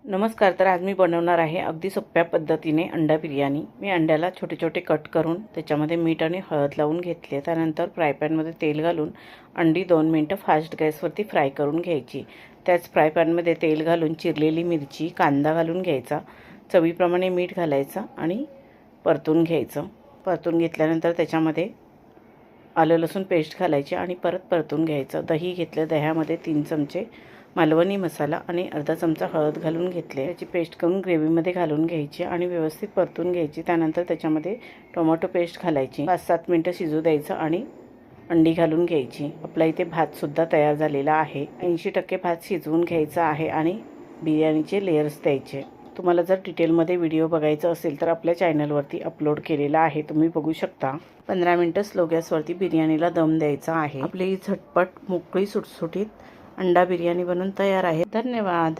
नमस्कार. तर आज मी बनवणार आहे अगदी सोप्या पद्धतीने अंडा बिर्याणी। मी अंड्याला छोटे छोटे कट करून त्याच्यामध्ये मीठ आणि हळद लावून घेतले। त्यानंतर फ्राय पॅनमध्ये तेल घालून अंडी 2 मिनिटं फास्ट गॅसवरती फ्राय करून घ्यायची। त्याच फ्राय पॅनमध्ये तेल घालून चिरलेली मिरची, कांदा घालून घ्यायचा, चवीप्रमाणे मीठ घालायचं आणि परतून घ्यायचं। परतून घेतल्यानंतर त्याच्यामध्ये आलं लसूण पेस्ट घालायची आणि परत परतून घ्यायचं। दही घेतलं, दह्यामध्ये 3 चमचे मालवणी मसाला आणि अर्धा चमचा हळद घालून घेतले। त्याची पेस्ट करून ग्रेव्हीमध्ये घालून घ्यायची आणि व्यवस्थित परतून घ्यायची। त्यानंतर त्याच्यामध्ये टोमॅटो पेस्ट घालायची, 5-7 मिनिटं शिजू द्यायचं आणि अंडी घालून घ्यायची। आपला इथे भातसुद्धा तयार झालेला आहे। 80% भात शिजवून घ्यायचा आहे आणि बिर्याणीचे लेयर्स द्यायचे। तुम्हाला जर डिटेलमध्ये व्हिडिओ बघायचा असेल तर आपल्या चॅनलवरती अपलोड केलेला आहे, तुम्ही बघू शकता। 15 मिनिटं स्लो गॅसवरती बिर्याणीला दम द्यायचा आहे। आपली झटपट मोकळी सुटसुटीत अंडा बिर्याणी बनून तयार आहे। धन्यवाद।